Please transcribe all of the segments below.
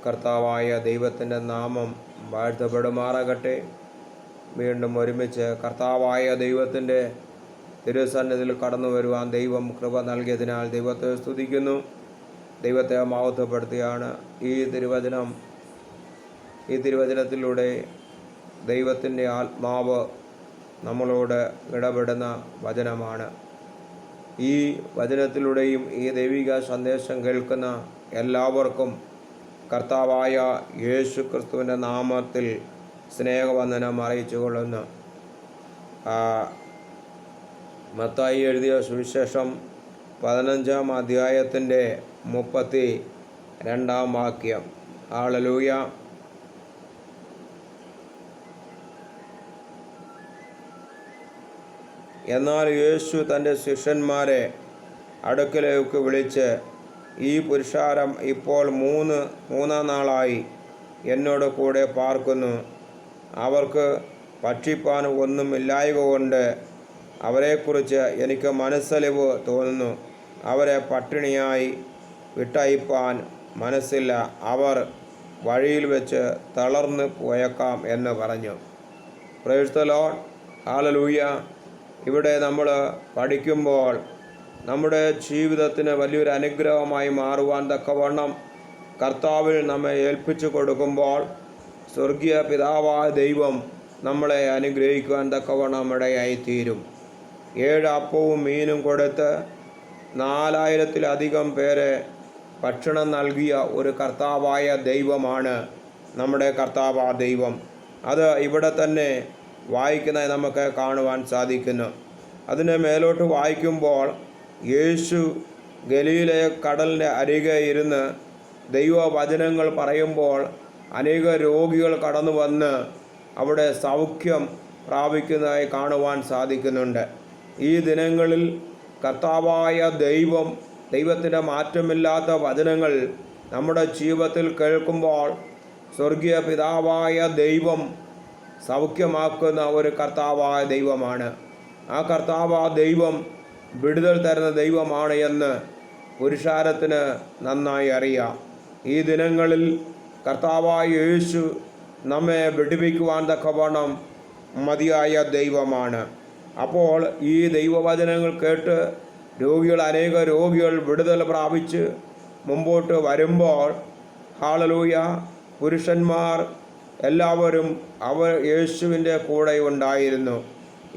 കർത്താവായ ദൈവത്തിൻ്റെ നാമം വാഴ്ത്തപ്പെടുമാറാകട്ടെ. വീണ്ടും ഒരുമിച്ച് കർത്താവായ ദൈവത്തിൻ്റെ തിരുസന്നിധിയിൽ കടന്നു വരുവാൻ ദൈവം കൃപ നൽകിയതിനാൽ ദൈവത്തെ സ്തുതിക്കുന്നു. ദൈവത്തെ മഹത്വപ്പെടുത്തിയാണ് ഈ തിരുവചനത്തിലൂടെ ദൈവത്തിൻ്റെ ആത്മാവ് നമ്മളോട് ഇടപെടുന്ന വചനമാണ്. ഈ വചനത്തിലൂടെയും ഈ ദൈവിക സന്ദേശം കേൾക്കുന്ന എല്ലാവർക്കും കർത്താവായ യേശു ക്രിസ്തുവിൻ്റെ നാമത്തിൽ സ്നേഹവന്ദനം അറിയിച്ചു കൊള്ളുന്നു. മത്തായി എഴുതിയ സുവിശേഷം 15-ാം അധ്യായത്തിൻ്റെ 32-ാം വാക്യം. ഹല്ലേലൂയ. എന്നാൽ യേശു തൻ്റെ ശിഷ്യന്മാരെ അടുക്കലേക്ക് വിളിച്ച്, ഈ പുരുഷാരം ഇപ്പോൾ മൂന്നാം നാളായി എന്നോട് കൂടെ പാർക്കുന്നു. അവർക്ക് ഭക്ഷിപ്പാൻ ഒന്നും ഇല്ലായ്ക കൊണ്ട് അവരെക്കുറിച്ച് എനിക്ക് മനസ്സലിവ് തോന്നുന്നു. അവരെ പട്ടിണിയായി വിട്ടയപ്പാൻ മനസ്സില്ല. അവർ വഴിയിൽ വെച്ച് തളർന്നു പോയേക്കാം എന്ന് പറഞ്ഞു. Praise the Lord. ഹല്ലേലൂയ. ഇവിടെ നമ്മൾ പഠിക്കുമ്പോൾ നമ്മുടെ ജീവിതത്തിന് വലിയൊരു അനുഗ്രഹമായി മാറുവാൻ തക്കവണ്ണം കർത്താവിൽ നമ്മെ ഏൽപ്പിച്ചു കൊടുക്കുമ്പോൾ സ്വർഗീയ പിതാവായ ദൈവം നമ്മളെ അനുഗ്രഹിക്കുവാൻ തക്കവണ്ണം ഇടയായിത്തീരും. 7 അപ്പവും മീനും കൊടുത്ത് 4000-ത്തിലധികം പേരെ ഭക്ഷണം നൽകിയ ഒരു കർത്താവായ ദൈവമാണ് നമ്മുടെ കർത്താവായ ദൈവം. അത് ഇവിടെ തന്നെ വായിക്കുന്നതായി നമുക്ക് കാണുവാൻ സാധിക്കുന്നു. അതിന് മേലോട്ട് വായിക്കുമ്പോൾ യേശു ഗലീലയ കടലിൻ്റെ അരികെ ഇരുന്ന് ദൈവവചനങ്ങൾ പറയുമ്പോൾ അനേക രോഗികൾ കടന്നു വന്ന് അവിടെ സൗഖ്യം പ്രാപിക്കുന്നതായി കാണുവാൻ സാധിക്കുന്നുണ്ട്. ഈ ദിനങ്ങളിൽ കർത്താവായ ദൈവത്തിൻ്റെ മാറ്റമില്ലാത്ത വചനങ്ങൾ നമ്മുടെ ജീവിതത്തിൽ കേൾക്കുമ്പോൾ സ്വർഗീയ പിതാവായ ദൈവം സൗഖ്യമാക്കുന്ന ഒരു കർത്താവായ ദൈവമാണ്. ആ കർത്താവായ ദൈവം വിടുതൽ തരുന്ന ദൈവമാണ് എന്ന് പുരുഷാരത്തിന് നന്നായി അറിയാം. ഈ ദിനങ്ങളിൽ കർത്താവായ യേശു നമ്മെ വിടുവിക്കുവാൻ തക്കവണ്ണം മതിയായ ദൈവമാണ്. അപ്പോൾ ഈ ദൈവവചനങ്ങൾ കേട്ട് അനേക രോഗികൾ വിടുതൽ പ്രാപിച്ച് മുമ്പോട്ട് വരുമ്പോൾ ഹല്ലേലൂയ, പുരുഷന്മാർ എല്ലാവരും യേശുവിൻ്റെ കൂടെ ഉണ്ടായിരുന്നു.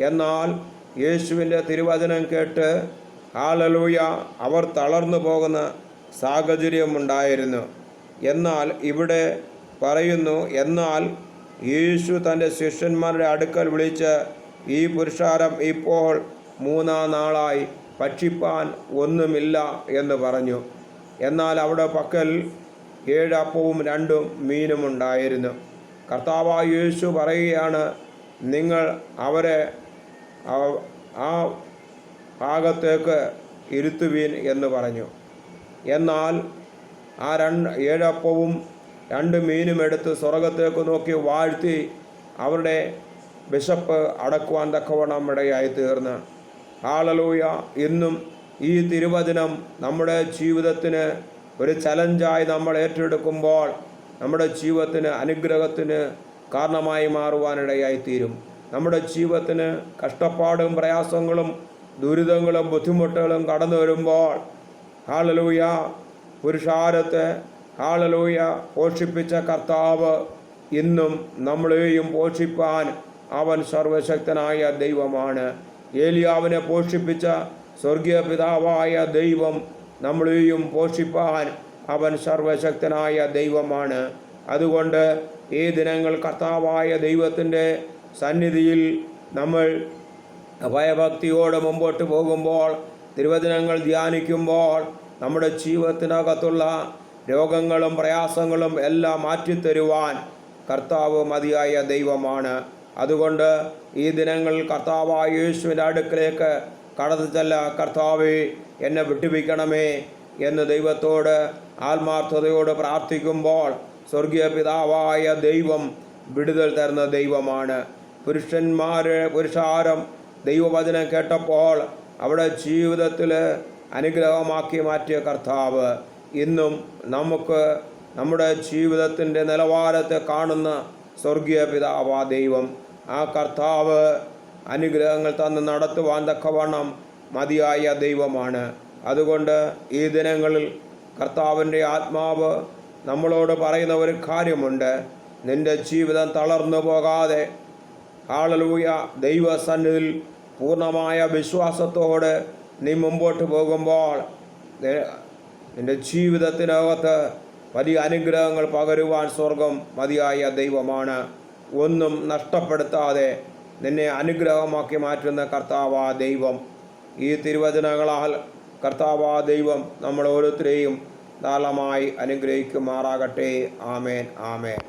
എന്നാൽ യേശുവിൻ്റെ തിരുവചനം കേട്ട് ഹല്ലേലൂയ അവർ തളർന്നു പോകുന്ന സാഹചര്യമുണ്ടായിരുന്നു. എന്നാൽ ഇവിടെ പറയുന്നു, എന്നാൽ യേശു തൻ്റെ ശിഷ്യന്മാരുടെ അടുക്കൽ വിളിച്ച്, ഈ പുരുഷാരം ഇപ്പോൾ 3-ാം നാളായി ഭക്ഷിപ്പാൻ ഒന്നുമില്ല എന്ന് പറഞ്ഞു. എന്നാൽ അവിടെ പക്കൽ 7 അപ്പവും 2 മീനും ഉണ്ടായിരുന്നു. കർത്താവായ യേശു പറയുകയാണ്, നിങ്ങൾ അവരെ ആ ഭാഗത്തേക്ക് ഇരുത്തുവീൻ എന്ന് പറഞ്ഞു. എന്നാൽ ആ 7 അപ്പവും 2 മീനും എടുത്ത് സ്വർഗത്തേക്ക് നോക്കി വാഴ്ത്തി അവരുടെ വിശപ്പ് അടക്കുവാൻ തക്കവണ്ണം ഇടയായി തീർന്ന്. ഹല്ലേലൂയ. ഇന്നും ഈ തിരുവചനം നമ്മുടെ ജീവിതത്തിന് ഒരു ചലഞ്ചായി നമ്മൾ ഏറ്റെടുക്കുമ്പോൾ നമ്മുടെ ജീവിതത്തിന് അനുഗ്രഹത്തിന് കാരണമായി മാറുവാനിടയായിത്തീരും. നമ്മുടെ ജീവിതത്തിന് കഷ്ടപ്പാടും പ്രയാസങ്ങളും ദുരിതങ്ങളും ബുദ്ധിമുട്ടുകളും കടന്നു വരുമ്പോൾ ഹല്ലേലൂയ പുരുഷാരത്തെ ഹല്ലേലൂയ പോഷിപ്പിച്ച കർത്താവ് ഇന്നും നമ്മളെയും പോഷിപ്പാൻ അവൻ സർവശക്തനായ ദൈവമാണ്. ഏലിയാവിനെ പോഷിപ്പിച്ച സ്വർഗീയ പിതാവായ ദൈവം നമ്മളെയും പോഷിപ്പാൻ അവൻ സർവശക്തനായ ദൈവമാണ്. അതുകൊണ്ട് ഈ ദിനങ്ങൾ കർത്താവായ ദൈവത്തിൻ്റെ സന്നിധിയിൽ നമ്മൾ ഭയഭക്തിയോടെ മുമ്പോട്ട് പോകുമ്പോൾ തിരുവചനങ്ങൾ ധ്യാനിക്കുമ്പോൾ നമ്മുടെ ജീവിതത്തിനകത്തുള്ള രോഗങ്ങളും പ്രയാസങ്ങളും എല്ലാം മാറ്റിത്തരുവാൻ കർത്താവ് മതിയായ ദൈവമാണ്. അതുകൊണ്ട് ഈ ദിനങ്ങൾ കർത്താവായ യേശുവിൻ്റെ അടുക്കലേക്ക് കടന്നു ചെല്ല, കർത്താവേ എന്നെ വിട്ടുവിക്കണമേ എന്ന് ദൈവത്തോട് ആത്മാർത്ഥതയോട് പ്രാർത്ഥിക്കുമ്പോൾ സ്വർഗീയ പിതാവായ ദൈവം വിടുതൽ തരുന്ന ദൈവമാണ്. പുരുഷാരം ദൈവവചനം കേട്ടപ്പോൾ അവിടെ ജീവിതത്തിൽ അനുഗ്രഹമാക്കി മാറ്റിയ കർത്താവ് ഇന്നും നമുക്ക് നമ്മുടെ ജീവിതത്തിൻ്റെ നിലവാരത്തെ കാണുന്ന സ്വർഗീയ പിതാവാ ദൈവം. ആ കർത്താവ് അനുഗ്രഹങ്ങൾ തന്ന് നടത്തുവാൻ തക്കവണ്ണം മതിയായ ദൈവമാണ്. അതുകൊണ്ട് ഈ ദിനങ്ങളിൽ കർത്താവിൻ്റെ ആത്മാവ് നമ്മളോട് പറയുന്ന ഒരു കാര്യമുണ്ട്. നിൻ്റെ ജീവിതം തളർന്നു പോകാതെ ഹല്ലേലൂയ ദൈവസന്നിധിയിൽ പൂർണ്ണമായ വിശ്വാസത്തോടെ നീ മുമ്പോട്ട് പോകുമ്പോൾ നിൻ്റെ ജീവിതത്തിനകത്ത് വലിയ അനുഗ്രഹങ്ങൾ പകരുവാൻ സ്വർഗം മതിയായ ദൈവമാണ്. ഒന്നും നഷ്ടപ്പെടുത്താതെ നിന്നെ അനുഗ്രഹമാക്കി മാറ്റുന്ന കർത്താവാ ദൈവം. ഈ തിരുവചനങ്ങളാൽ കർത്താവാ ദൈവം നമ്മൾ ഓരോരുത്തരെയും ധാരാളമായി അനുഗ്രഹിക്കുമാറാകട്ടെ. ആമേൻ, ആമേൻ.